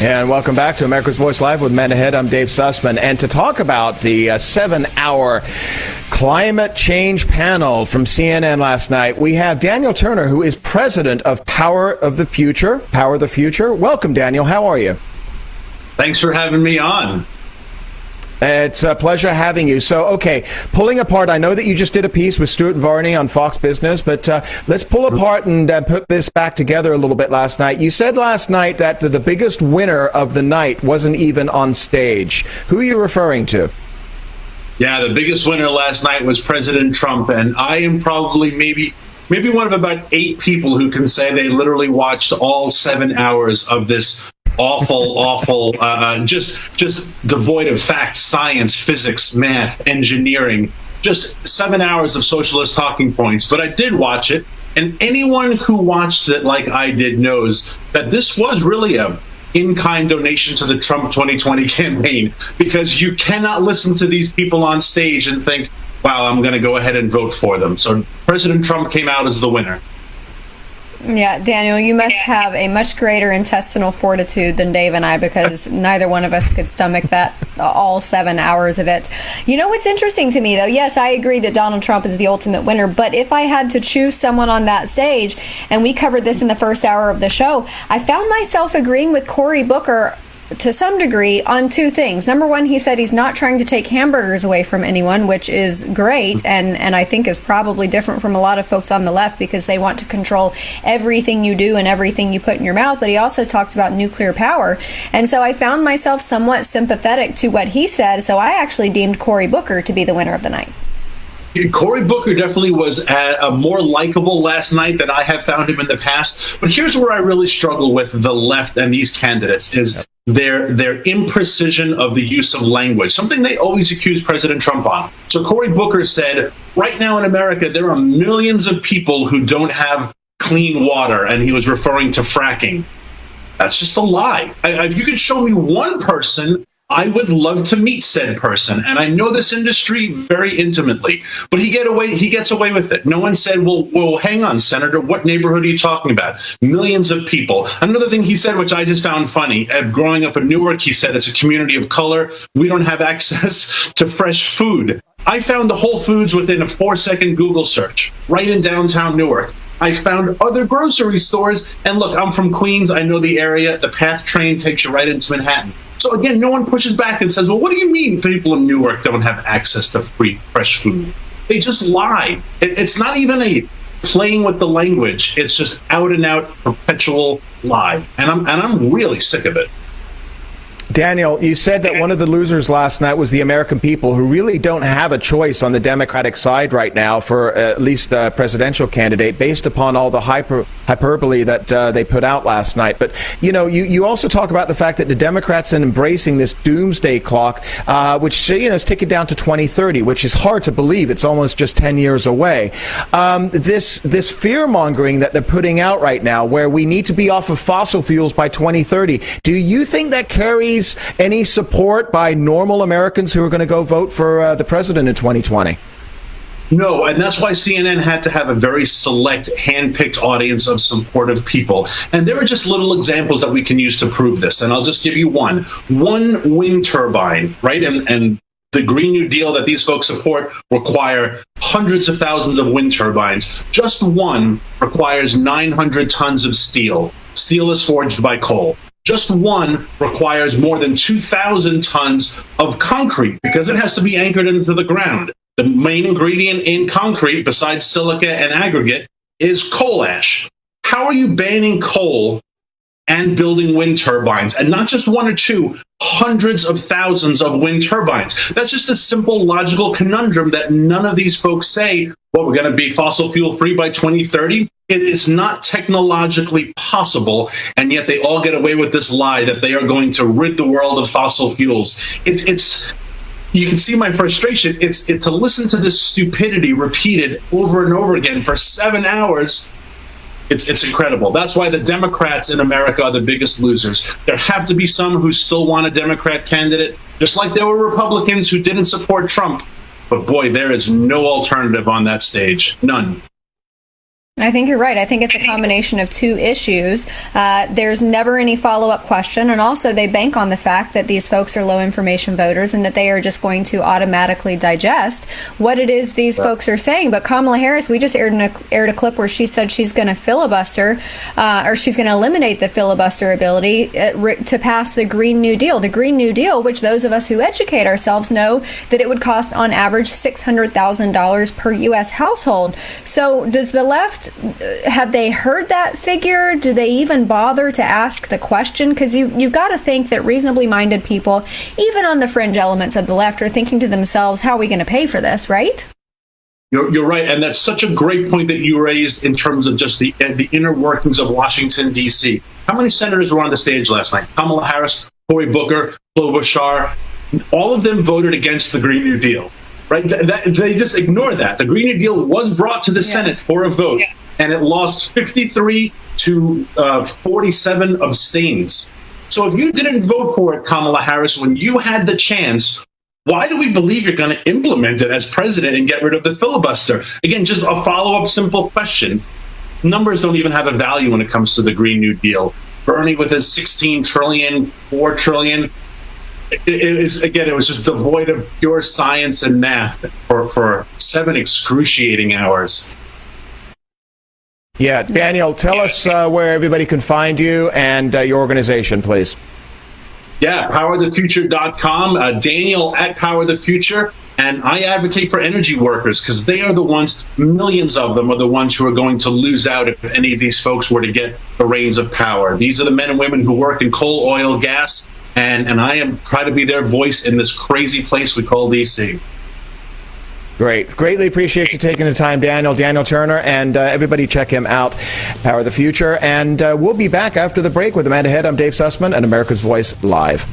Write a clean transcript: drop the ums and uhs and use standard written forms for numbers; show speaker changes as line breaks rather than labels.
And welcome back to America's Voice Live with Men Ahead. I'm Dave Sussman. And to talk about the 7-hour climate change panel from CNN last night, we have Daniel Turner, who is president of Power the Future. Welcome, Daniel. How are you?
Thanks for having me on.
It's a pleasure having you. So, okay, pulling apart, I know that you just did a piece with Stuart Varney on Fox Business, but let's pull apart and put this back together a little bit last night. You said last night that the biggest winner of the night wasn't even on stage. Who are you referring to?
Yeah, the biggest winner last night was President Trump, and I am probably maybe one of about 8 people who can say they literally watched all 7 hours of this awful, just devoid of facts, science, physics, math, engineering, just 7 hours of socialist talking points. But I did watch it, and anyone who watched it like I did knows that this was really a in-kind donation to the Trump 2020 campaign, because you cannot listen to these people on stage and think, wow, I'm going to go ahead and vote for them. So President Trump came out as the winner.
Yeah, Daniel, you must have a much greater intestinal fortitude than Dave and I, because neither one of us could stomach that, all 7 hours of it. You know what's interesting to me, though? Yes, I agree that Donald Trump is the ultimate winner, but if I had to choose someone on that stage, and we covered this in the first hour of the show, I found myself agreeing with Cory Booker to some degree on 2 things. Number one, he said he's not trying to take hamburgers away from anyone, which is great, and I think is probably different from a lot of folks on the left, because they want to control everything you do and everything you put in your mouth. But he also talked about nuclear power, and so I found myself somewhat sympathetic to what he said, so I actually deemed Cory Booker to be the winner of the night.
Cory Booker definitely was more likable last night than I have found him in the past. But here's where I really struggle with the left and these candidates is their imprecision of the use of language, something they always accuse President Trump on. So Cory Booker said, right now in America, there are millions of people who don't have clean water, and he was referring to fracking. That's just a lie. If you could show me one person, I would love to meet said person, and I know this industry very intimately. But he gets away with it. No one said, well, hang on, Senator, what neighborhood are you talking about? Millions of people. Another thing he said, which I just found funny, growing up in Newark, he said it's a community of color. We don't have access to fresh food. I found the Whole Foods within a 4-second Google search, right in downtown Newark. I found other grocery stores, and look, I'm from Queens. I know the area. The PATH train takes you right into Manhattan. So again, no one pushes back and says, well, what do you mean people in Newark don't have access to free, fresh food? They just lie. It's not even a playing with the language. It's just out and out perpetual lie. And I'm really sick of it.
Daniel, you said that one of the losers last night was the American people, who really don't have a choice on the Democratic side right now for at least a presidential candidate, based upon all the hyperbole that they put out last night. But, you also talk about the fact that the Democrats are embracing this doomsday clock, which, is ticking down to 2030, which is hard to believe. It's almost just 10 years away. This fear-mongering that they're putting out right now, where we need to be off of fossil fuels by 2030, do you think that carries any support by normal Americans who are going to go vote for the president in 2020?
No, and that's why CNN had to have a very select, hand-picked audience of supportive people. And there are just little examples that we can use to prove this. And I'll just give you one. One wind turbine, right? And the Green New Deal that these folks support require hundreds of thousands of wind turbines. Just one requires 900 tons of steel. Steel is forged by coal. Just one requires more than 2,000 tons of concrete, because it has to be anchored into the ground. The main ingredient in concrete, besides silica and aggregate, is coal ash. How are you banning coal and building wind turbines? And not just one or two, hundreds of thousands of wind turbines. That's just a simple logical conundrum that none of these folks say, well, we're going to be fossil fuel free by 2030. It is not technologically possible, and yet they all get away with this lie that they are going to rid the world of fossil fuels. It's you can see my frustration. It's to listen to this stupidity repeated over and over again for 7 hours. It's incredible. That's why the Democrats in America are the biggest losers. There have to be some who still want a Democrat candidate, just like there were Republicans who didn't support Trump. But boy, there is no alternative on that stage. None.
I think you're right. I think it's a combination of two issues. There's never any follow-up question, and also they bank on the fact that these folks are low-information voters and that they are just going to automatically digest what it is these folks are saying. But Kamala Harris, we just aired a clip where she said she's going to filibuster, or she's going to eliminate the filibuster ability to pass the Green New Deal. The Green New Deal, which those of us who educate ourselves know that it would cost on average $600,000 per U.S. household. So does the left, have they heard that figure? Do they even bother to ask the question? Because you've got to think that reasonably minded people, even on the fringe elements of the left, are thinking to themselves, how are we going to pay for this, right?
You're right, and that's such a great point that you raised in terms of just the inner workings of Washington, D.C. How many senators were on the stage last night? Kamala Harris, Cory Booker, Klobuchar, all of them voted against the Green New Deal, right? They just ignore that. The Green New Deal was brought to the Senate for a vote, and it lost 53 to 47 abstains. So if you didn't vote for it, Kamala Harris, when you had the chance, why do we believe you're going to implement it as president and get rid of the filibuster? Again, just a follow-up simple question. Numbers don't even have a value when it comes to the Green New Deal. Bernie with his 16 trillion, 4 trillion, it was just devoid of pure science and math for 7 excruciating hours.
Yeah, Daniel, tell us where everybody can find you and your organization, please.
Yeah, powerthefuture.com, Daniel at Power the Future. And I advocate for energy workers because they are the ones, millions of them are the ones who are going to lose out if any of these folks were to get the reins of power. These are the men and women who work in coal, oil, gas, and I am trying to be their voice in this crazy place we call D.C.
Great. Greatly appreciate you taking the time, Daniel. Daniel Turner, and everybody check him out, Power the Future. And we'll be back after the break with Amanda Head. I'm Dave Sussman and America's Voice Live.